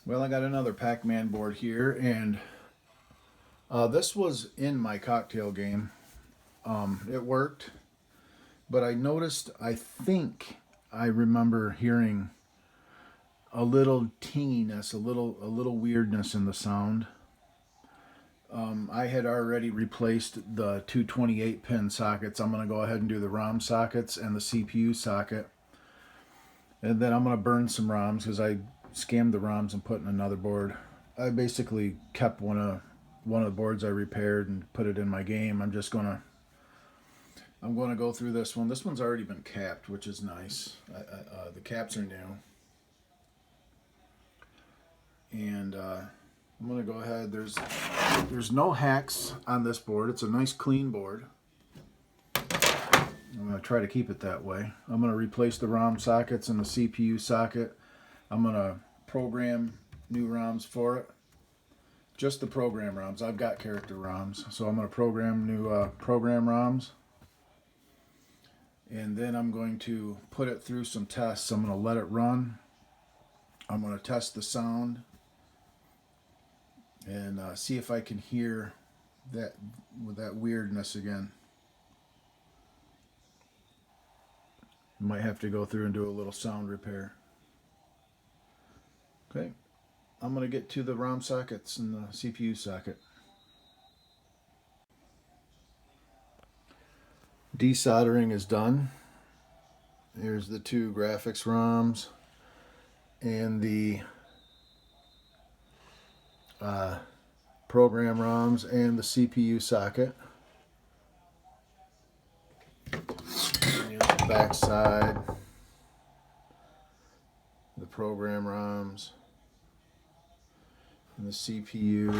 Well, I got another Pac-Man board here, and this was in my cocktail game. It worked, but I noticed, I think I remember hearing a little tinginess, a little weirdness in the sound. I had already replaced the two 28-pin sockets. I'm going to go ahead and do the ROM sockets and the CPU socket. And then I'm going to burn some ROMs because I scammed the ROMs and put in another board. I basically kept one of the boards I repaired and put it in my game. I'm going to go through this one. This one's already been capped, which is nice. The caps are new. And I'm going to go ahead. There's no hacks on this board. It's a nice clean board. I'm going to try to keep it that way. I'm going to replace the ROM sockets and the CPU socket. I'm going to program new ROMs for it. Just the program ROMs. I've got character ROMs. So I'm going to program new program ROMs. And then I'm going to put it through some tests. I'm going to let it run. I'm going to test the sound and see if I can hear that weirdness again. Might have to go through and do a little sound repair. Okay, I'm going to get to the ROM sockets and the CPU socket. Desoldering is done. Here's the two graphics ROMs and the program ROMs and the CPU socket. And the back side, the program ROMs and the CPU.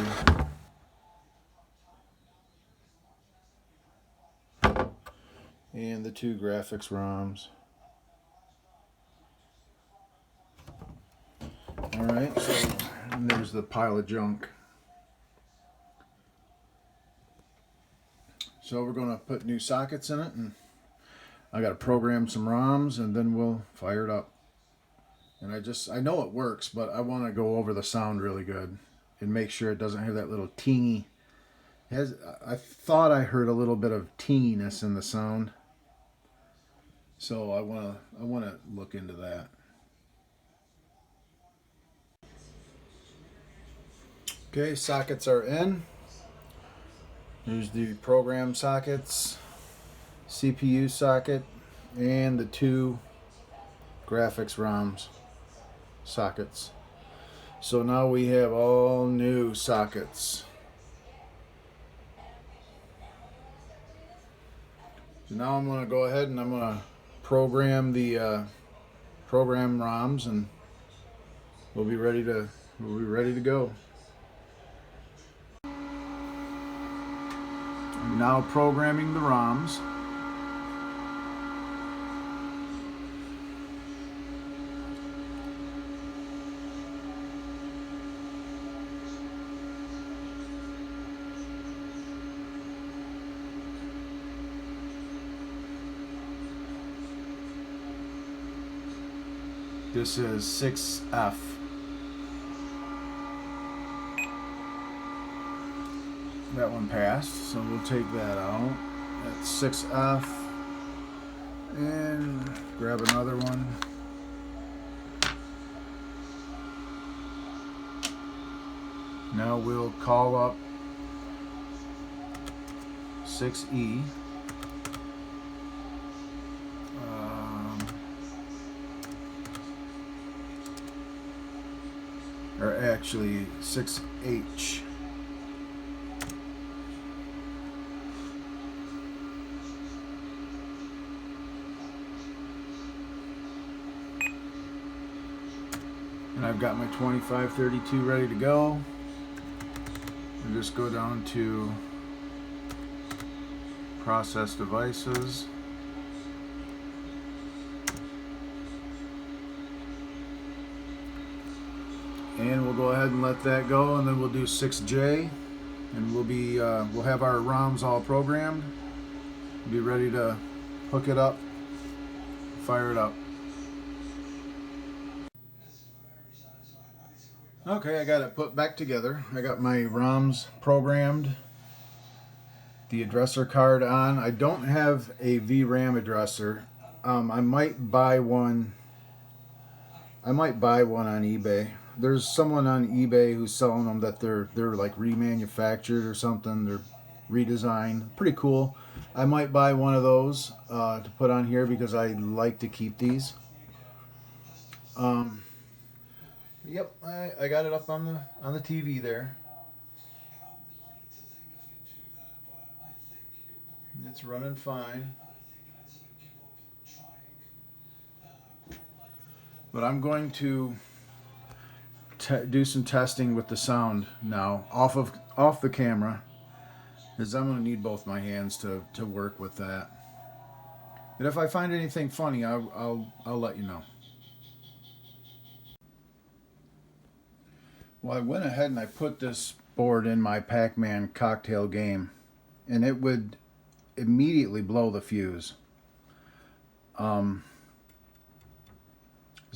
And the two graphics ROMs. Alright, so there's the pile of junk. So we're going to put new sockets in it, and I got to program some ROMs, and then we'll fire it up. And I know it works, but I want to go over the sound really good and make sure it doesn't have that little tingy. I thought I heard a little bit of tinginess in the sound. So I want to look into that. Okay, sockets are in. Here's the program sockets, CPU socket, and the two graphics ROMs sockets. So now we have all new sockets. So now I'm going to go ahead and I'm going to program the program ROMs, and we'll be ready to go. I'm now programming the ROMs. This is 6F. That one passed, so we'll take that out. That's 6F. And grab another one. Now we'll call up 6E. Or actually 6H. And I've got my 2532 ready to go. And just go down to process devices. And we'll go ahead and let that go, and then we'll do 6J, and we'll have our ROMs all programmed. We'll be ready to hook it up, fire it up. Okay, I got it put back together. I got my ROMs programmed, the addresser card on. I don't have a VRAM addresser. I might buy one. I might buy one on eBay. There's someone on eBay who's selling them that they're like remanufactured or something. They're redesigned. Pretty cool. I might buy one of those to put on here because I like to keep these. Yep, I got it up on the TV there. It's running fine. But I'm going to do some testing with the sound now off the camera, because I'm going to need both my hands to work with that. And if I find anything funny, I'll let you know. Well, I went ahead and I put this board in my Pac-Man cocktail game, and it would immediately blow the fuse.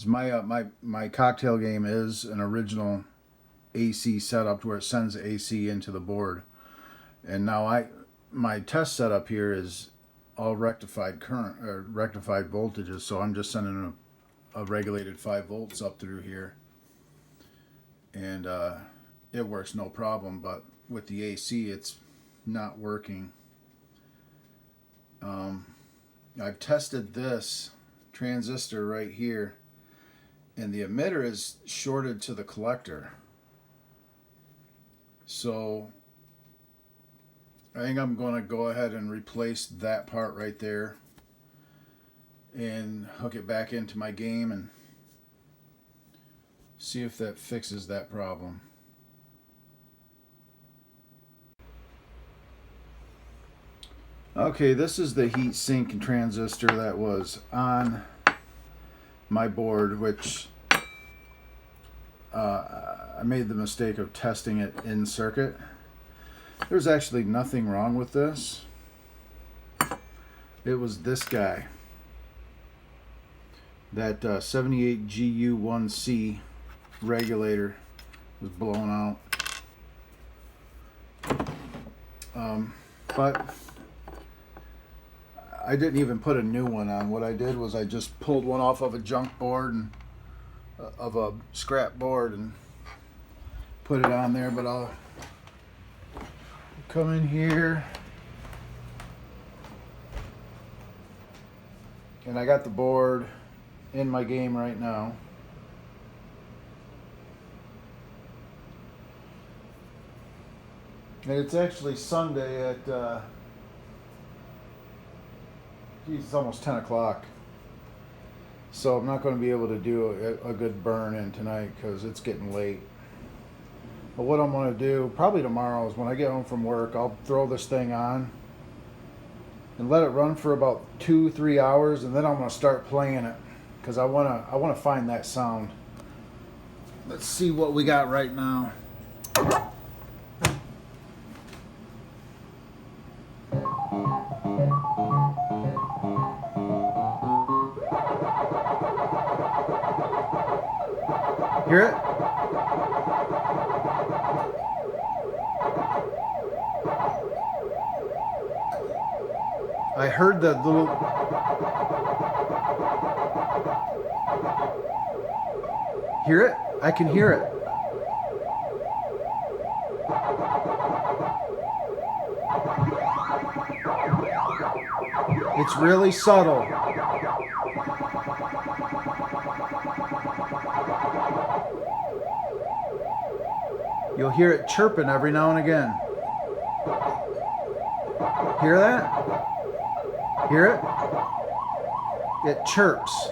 My cocktail game is an original AC setup where it sends AC into the board, and now my test setup here is all rectified current or rectified voltages, so I'm just sending a regulated 5 volts up through here, and it works no problem. But with the AC, it's not working. I've tested this transistor right here, and the emitter is shorted to the collector. So I think I'm going to go ahead and replace that part right there and hook it back into my game and see if that fixes that problem. Okay, this is the heat sink transistor that was on my board, which I made the mistake of testing it in circuit. There's actually nothing wrong with this. It was this guy. That 78GU1C regulator was blown out. But I didn't even put a new one on. What I did was I just pulled one off of a junk board and of a scrap board and put it on there. But I'll come in here, and I got the board in my game right now. And it's actually Sunday at it's almost 10 o'clock. So I'm not going to be able to do a good burn in tonight because it's getting late. But what I'm going to do probably tomorrow is when I get home from work, I'll throw this thing on and let it run for about 2-3 hours, and then I'm going to start playing it because I want to find that sound. Let's see what we got right now. Hear it? I heard the little... Hear it? I can hear it. It's really subtle. You'll hear it chirping every now and again. Hear that? Hear it? It chirps.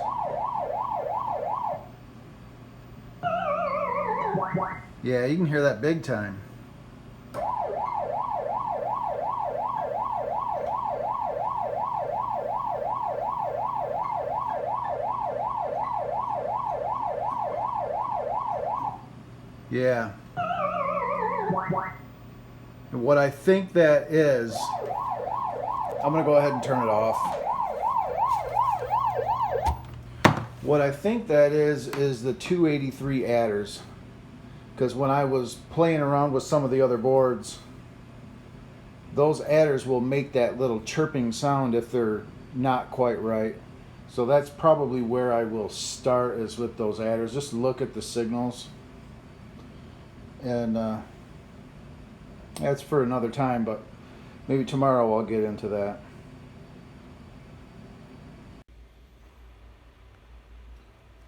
Yeah, you can hear that big time. Yeah. And what I think that is, I'm going to go ahead and turn it off. What I think that is the 283 adders. because when I was playing around with some of the other boards, those adders will make that little chirping sound if they're not quite right. So that's probably where I will start, is with those adders. Just look at the signals. And that's for another time, but maybe tomorrow I'll get into that.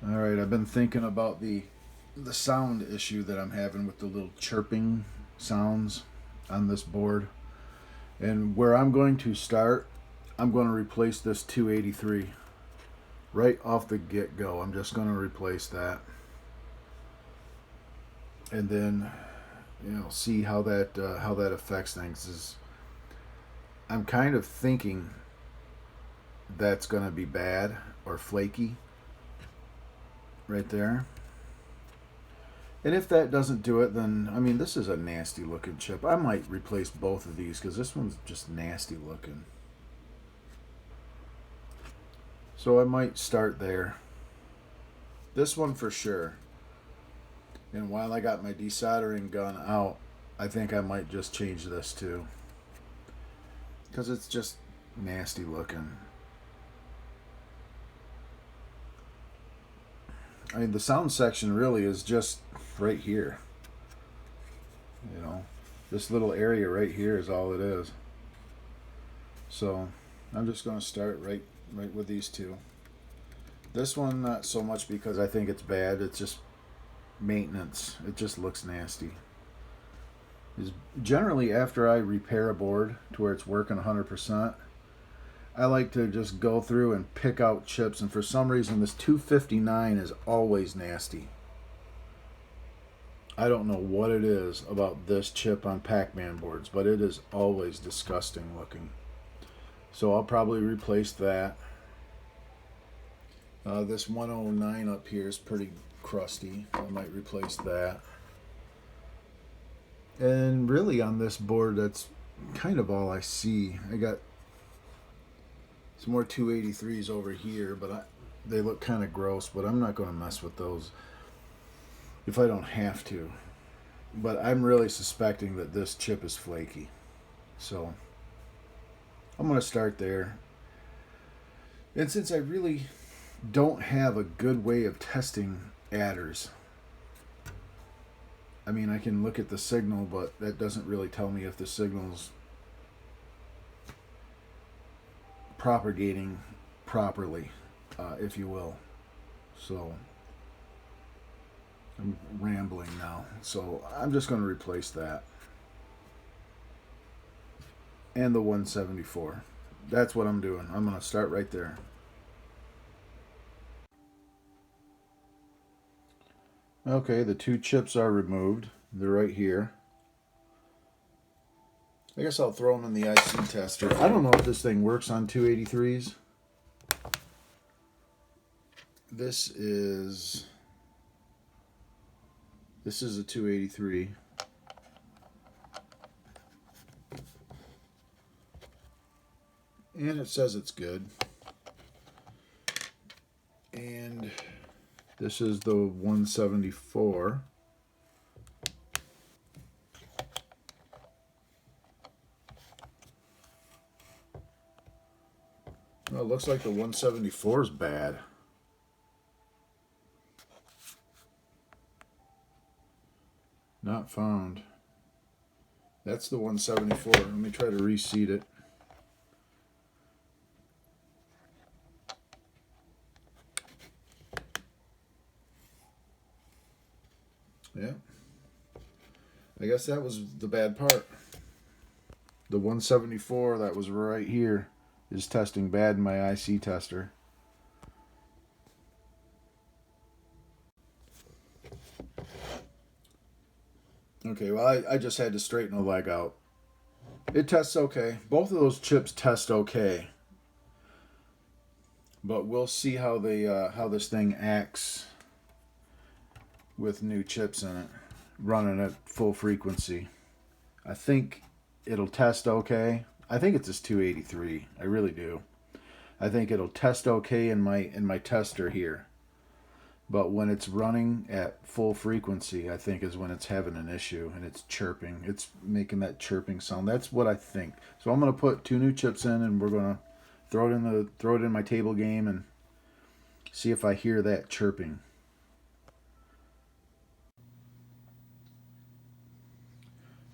Alright, I've been thinking about the sound issue that I'm having with the little chirping sounds on this board. And where I'm going to start, I'm going to replace this 283 right off the get-go. I'm just going to replace that, and then see how that affects things. Is I'm kind of thinking that's going to be bad or flaky right there. And if that doesn't do it, then, I mean, this is a nasty looking chip. I might replace both of these because this one's just nasty looking. So I might start there. This one for sure. And while I got my desoldering gun out, I think I might just change this too, because it's just nasty looking. I mean, the sound section really is just right here. This little area right here is all it is. So I'm just going to start right with these two. This one not so much, because I think it's bad. It's just maintenance. It just looks nasty. Generally, after I repair a board to where it's working 100%, I like to just go through and pick out chips, and for some reason this 259 is always nasty. I don't know what it is about this chip on Pac-Man boards, but it is always disgusting looking. So I'll probably replace that. This 109 up here is pretty crusty. I might replace that. And really on this board, that's kind of all I see. I got some more 283s over here, but they look kind of gross, but I'm not going to mess with those if I don't have to. But I'm really suspecting that this chip is flaky. So I'm going to start there. And since I really don't have a good way of testing adders, I mean, I can look at the signal, but that doesn't really tell me if the signal's propagating properly, if you will. So I'm rambling now, so I'm just going to replace that and the 174. That's what I'm doing. I'm going to start right there. Okay, the two chips are removed. They're right here. I guess I'll throw them in the IC tester. I don't know if this thing works on 283s. This is a 283. And it says it's good. And this is the 174. Well, it looks like the 174 is bad. Not found. That's the 174. Let me try to reseat it. Yeah. I guess that was the bad part. The 174 that was right here is testing bad in my IC tester. Okay, well, I just had to straighten a leg out. It tests okay. Both of those chips test okay. But we'll see how this thing acts with new chips in it, running at full frequency. I think it'll test okay. I think it's this 283. I really do. I think it'll test okay in my tester here. But when it's running at full frequency, I think is when it's having an issue and it's chirping. It's making that chirping sound. That's what I think. So I'm going to put 2 new chips in, and we're going to throw it in my table game and see if I hear that chirping.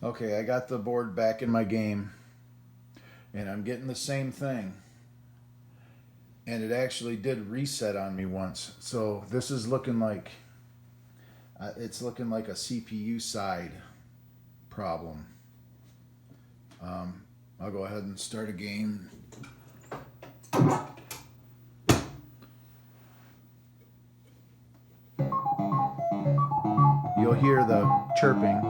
Okay, I got the board back in my game, and I'm getting the same thing. And it actually did reset on me once. So this is looking like it's looking like a CPU side problem. I'll go ahead and start a game. You'll hear the chirping.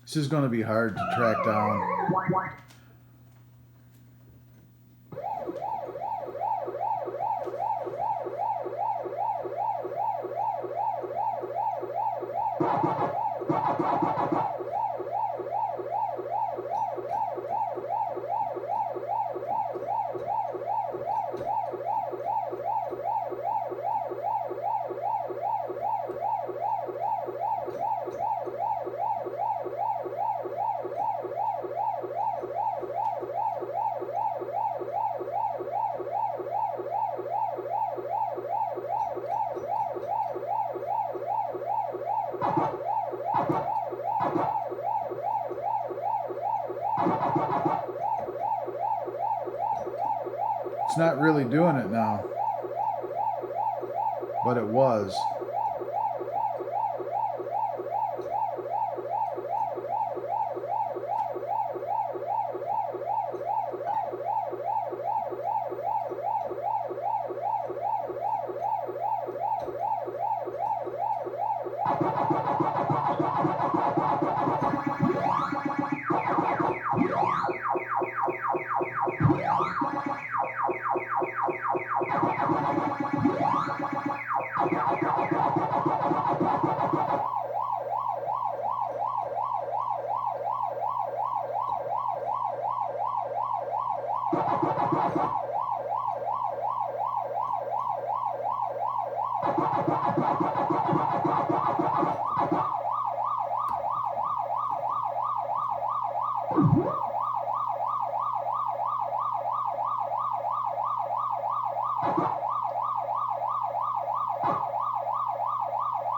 This is going to be hard to track down. It's not really doing it now, but it was.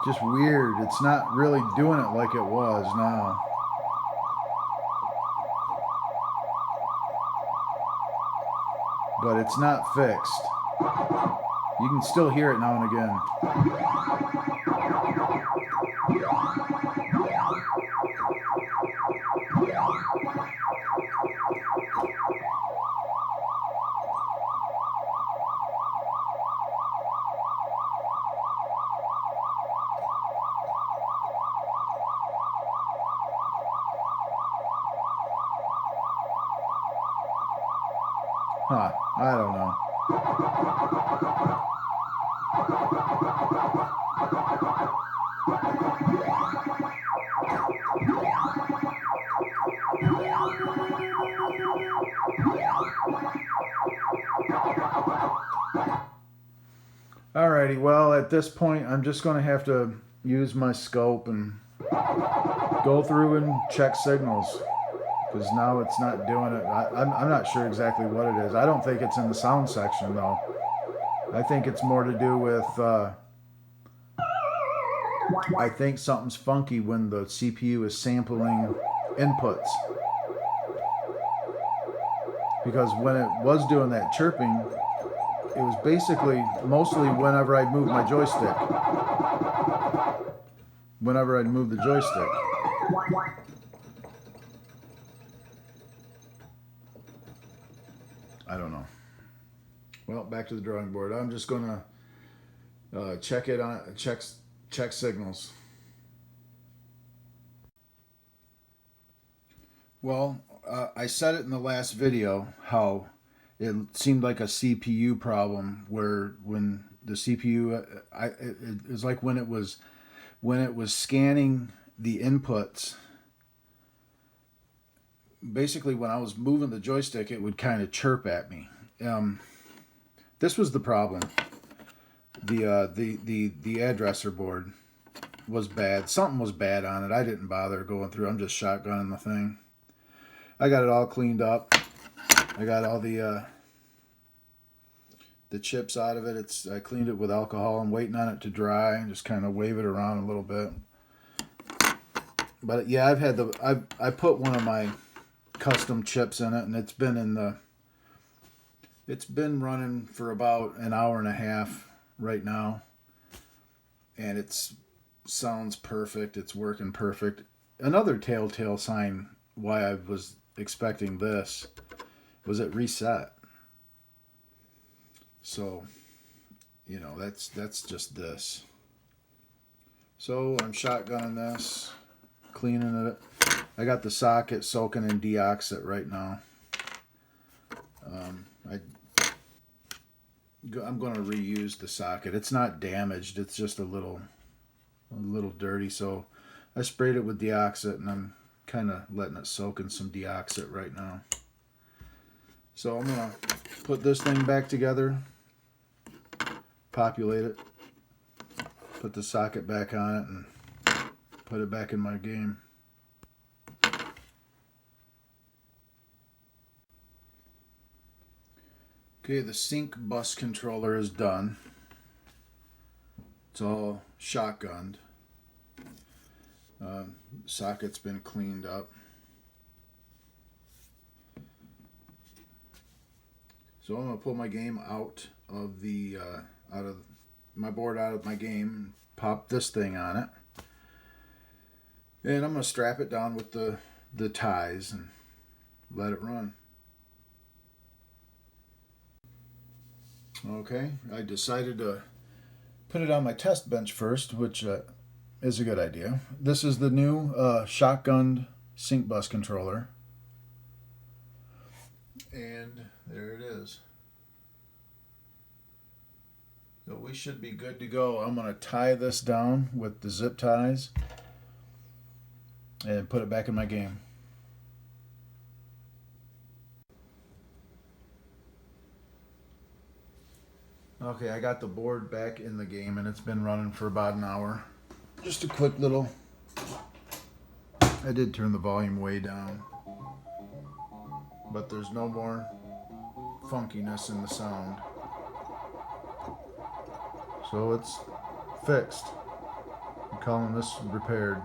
Just weird. It's not really doing it like it was now. But it's not fixed. You can still hear it now and again. Huh, I don't know. Alrighty, well, at this point, I'm just going to have to use my scope and go through and check signals. Because now it's not doing it. I'm not sure exactly what it is. I don't think it's in the sound section, though. I think it's more to do with I think something's funky when the CPU is sampling inputs. Because when it was doing that chirping, it was basically mostly whenever I'd move my joystick. Whenever I'd move the joystick. I don't know. Well, back to the drawing board. I'm just gonna check signals. Well, I said it in the last video how it seemed like a CPU problem where when the CPU, it was like when it was scanning the inputs. Basically, when I was moving the joystick, it would kind of chirp at me. This was the problem. The addresser board was bad. Something was bad on it. I didn't bother going through. I'm just shotgunning the thing. I got it all cleaned up. I got all the chips out of it. I cleaned it with alcohol. I'm waiting on it to dry and just kind of wave it around a little bit. But yeah, I put one of my custom chips in it, and it's been running for about an hour and a half right now, and it sounds perfect. It's working perfect. Another telltale sign why I was expecting this was it reset. So, you know, that's just this. So I'm shotgunning this, cleaning it. I got the socket soaking in deoxit right now. I'm going to reuse the socket. It's not damaged. It's just a little dirty. So I sprayed it with deoxit, and I'm kind of letting it soak in some deoxit right now. So I'm going to put this thing back together, populate it, put the socket back on it, and put it back in my game. Okay, the sync bus controller is done. It's all shotgunned. Socket's been cleaned up. So I'm gonna pull my game out of my board out of my game, pop this thing on it, and I'm gonna strap it down with the ties and let it run. Okay, I decided to put it on my test bench first, which is a good idea. This is the new shotgunned sync bus controller. And there it is. So we should be good to go. I'm going to tie this down with the zip ties and put it back in my game. Okay, I got the board back in the game, and it's been running for about an hour. Just a quick little... I did turn the volume way down, but there's no more funkiness in the sound. So it's fixed. I'm calling this repaired.